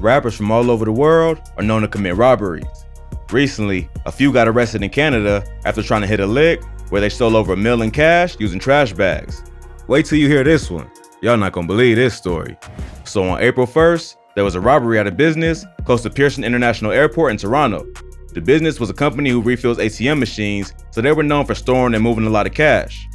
rappers from all over the world are known to commit robberies. Recently, a few got arrested in Canada after trying to hit a lick where they stole over $1 million in cash using trash bags. Wait till you hear this one. Y'all not gonna believe this story. So on April 1st, there was a robbery at a business close to Pearson International Airport in Toronto. The business was a company who refills ATM machines, so they were known for storing and moving a lot of cash.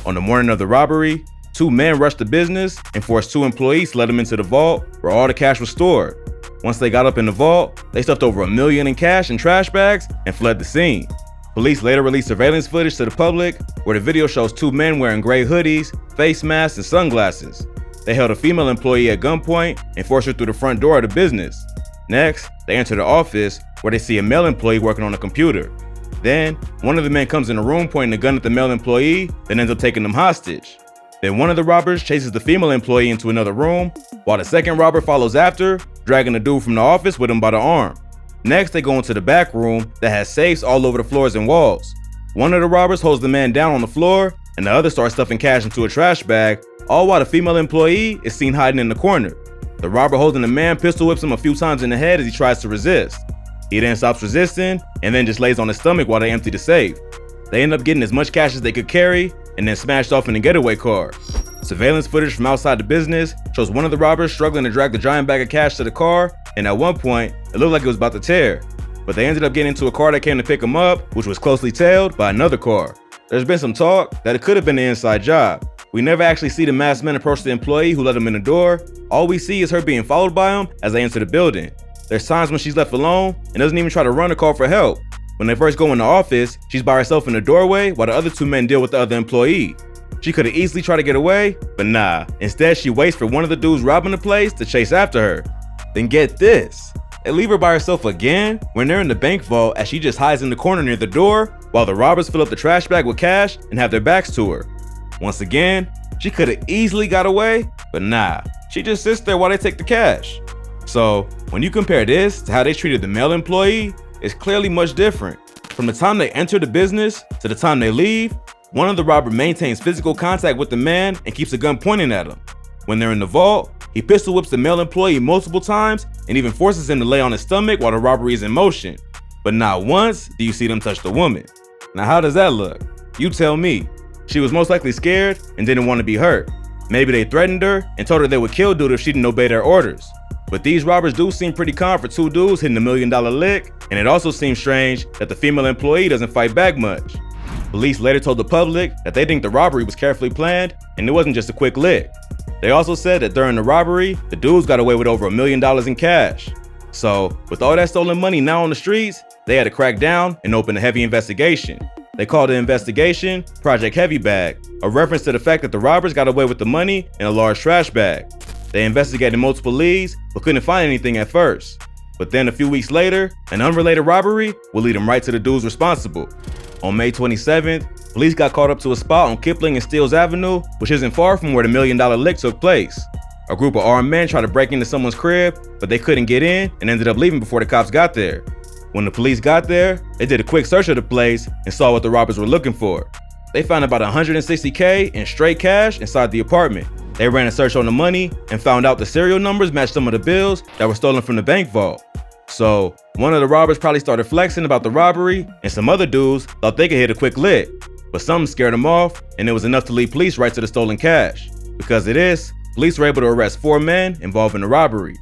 On the morning of the robbery, 2 men rushed the business and forced 2 employees to let them into the vault where all the cash was stored. Once they got up in the vault, they stuffed over $1 million in cash in trash bags and fled the scene. Police later released surveillance footage to the public where the video shows 2 men wearing gray hoodies, face masks, and sunglasses. They held a female employee at gunpoint and forced her through the front door of the business. Next, they enter the office where they see a male employee working on a computer. Then, one of the men comes in the room pointing a gun at the male employee, then ends up taking them hostage. Then one of the robbers chases the female employee into another room, while the second robber follows after, dragging the dude from the office with him by the arm. Next, they go into the back room that has safes all over the floors and walls. One of the robbers holds the man down on the floor, and the other starts stuffing cash into a trash bag, all while the female employee is seen hiding in the corner. The robber holding the man pistol whips him a few times in the head as he tries to resist. He then stops resisting, and then just lays on his stomach while they empty the safe. They end up getting as much cash as they could carry, and then smashed off in a getaway car. Surveillance footage from outside the business shows one of the robbers struggling to drag the giant bag of cash to the car, and at one point, it looked like it was about to tear. But they ended up getting into a car that came to pick them up, which was closely tailed by another car. There's been some talk that it could have been an inside job. We never actually see the masked men approach the employee who let them in the door. All we see is her being followed by him as they enter the building. There's times when she's left alone and doesn't even try to run or call for help. When they first go in the office, she's by herself in the doorway while the other 2 men deal with the other employee. She could have easily tried to get away, but nah. Instead, she waits for one of the dudes robbing the place to chase after her. Then get this. They leave her by herself again when they're in the bank vault as she just hides in the corner near the door while the robbers fill up the trash bag with cash and have their backs to her. Once again, she could have easily got away, but nah. She just sits there while they take the cash. So, when you compare this to how they treated the male employee, it's clearly much different. From the time they enter the business to the time they leave, one of the robbers maintains physical contact with the man and keeps a gun pointing at him. When they're in the vault, he pistol whips the male employee multiple times and even forces him to lay on his stomach while the robbery is in motion. But not once do you see them touch the woman. Now how does that look? You tell me. She was most likely scared and didn't want to be hurt. Maybe they threatened her and told her they would kill dude if she didn't obey their orders. But these robbers do seem pretty calm for 2 dudes hitting $1 million lick, and it also seems strange that the female employee doesn't fight back much. Police later told the public that they think the robbery was carefully planned and it wasn't just a quick lick. They also said that during the robbery, the dudes got away with over $1 million in cash. So, with all that stolen money now on the streets, they had to crack down and open a heavy investigation. They called the investigation Project Heavy Bag, a reference to the fact that the robbers got away with the money in a large trash bag. They investigated multiple leads, but couldn't find anything at first. But then a few weeks later, an unrelated robbery would lead them right to the dudes responsible. On May 27th, police got caught up to a spot on Kipling and Steeles Avenue, which isn't far from where the $1 million lick took place. A group of armed men tried to break into someone's crib, but they couldn't get in and ended up leaving before the cops got there. When the police got there, they did a quick search of the place and saw what the robbers were looking for. They found about $160K in straight cash inside the apartment. They ran a search on the money and found out the serial numbers matched some of the bills that were stolen from the bank vault. So, one of the robbers probably started flexing about the robbery, and some other dudes thought they could hit a quick lick. But something scared them off, and it was enough to lead police right to the stolen cash. Because of this, police were able to arrest 4 men involved in the robbery.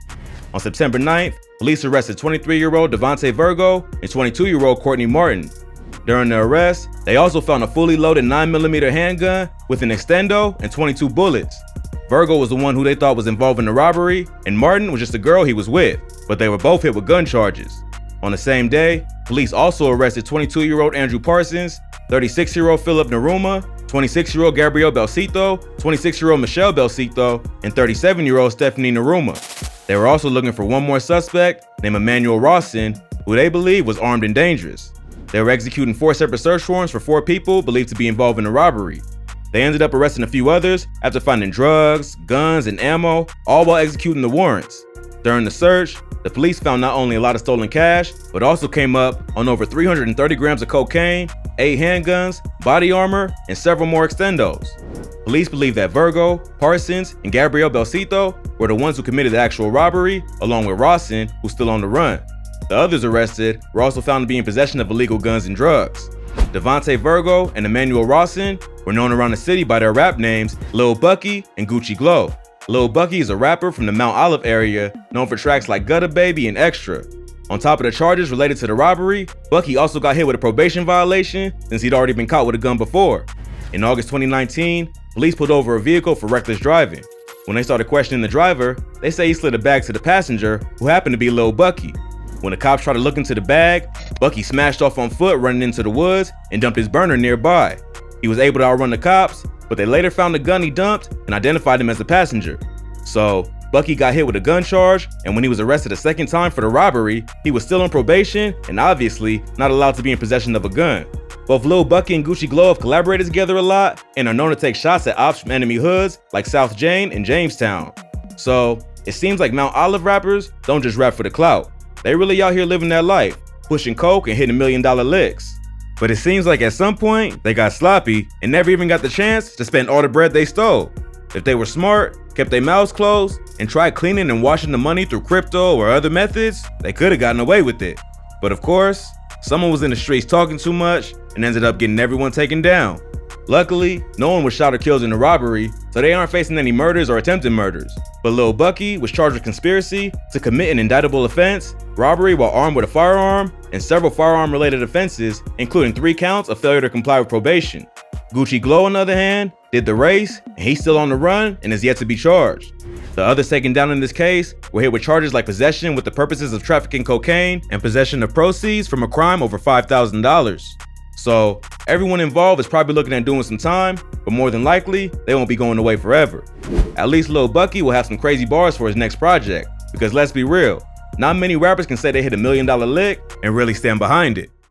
On September 9th, police arrested 23-year-old Devontae Virgo and 22-year-old Courtney Martin. During the arrest, they also found a fully loaded 9mm handgun with an extendo and 22 bullets. Virgo was the one who they thought was involved in the robbery, and Martin was just the girl he was with, but they were both hit with gun charges. On the same day, police also arrested 22-year-old Andrew Parsons, 36-year-old Philip Naruma, 26-year-old Gabrielle Belcito, 26-year-old Michelle Belcito, and 37-year-old Stephanie Naruma. They were also looking for one more suspect named Emmanuel Rawson, who they believed was armed and dangerous. They were executing 4 separate search warrants for 4 people believed to be involved in the robbery. They ended up arresting a few others after finding drugs, guns, and ammo, all while executing the warrants. During the search, the police found not only a lot of stolen cash, but also came up on over 330 grams of cocaine, 8 handguns, body armor, and several more extendos. Police believe that Virgo, Parsons, and Gabriel Belcito were the ones who committed the actual robbery, along with Rawson, who's still on the run. The others arrested were also found to be in possession of illegal guns and drugs. Devontae Virgo and Emmanuel Rawson were known around the city by their rap names Lil Bucky and Gucci Glow. Lil Bucky is a rapper from the Mount Olive area known for tracks like Gutter Baby and Extra. On top of the charges related to the robbery, Bucky also got hit with a probation violation since he'd already been caught with a gun before. In August 2019, police pulled over a vehicle for reckless driving. When they started questioning the driver, they say he slid a bag to the passenger, who happened to be Lil Bucky. When the cops tried to look into the bag, Bucky smashed off on foot running into the woods and dumped his burner nearby. He was able to outrun the cops, but they later found the gun he dumped and identified him as the passenger. So, Bucky got hit with a gun charge, and when he was arrested a second time for the robbery, he was still on probation and obviously not allowed to be in possession of a gun. Both Lil Bucky and Gucci Glow have collaborated together a lot and are known to take shots at ops from enemy hoods like South Jane and Jamestown. So, it seems like Mount Olive rappers don't just rap for the clout. They really out here living their life, pushing coke and hitting $1 million licks. But it seems like at some point, they got sloppy and never even got the chance to spend all the bread they stole. If they were smart, kept their mouths closed, and tried cleaning and washing the money through crypto or other methods, they could have gotten away with it. But of course, someone was in the streets talking too much and ended up getting everyone taken down. Luckily, no one was shot or killed in the robbery, so they aren't facing any murders or attempted murders. But Lil Bucky was charged with conspiracy to commit an indictable offense, robbery while armed with a firearm, and several firearm-related offenses, including 3 counts of failure to comply with probation. Gucci Glow, on the other hand, did the race, and he's still on the run and is yet to be charged. The others taken down in this case were hit with charges like possession with the purposes of trafficking cocaine and possession of proceeds from a crime over $5,000. So, everyone involved is probably looking at doing some time, but more than likely, they won't be going away forever. At least Lil Bucky will have some crazy bars for his next project, because let's be real, not many rappers can say they hit $1 million lick and really stand behind it.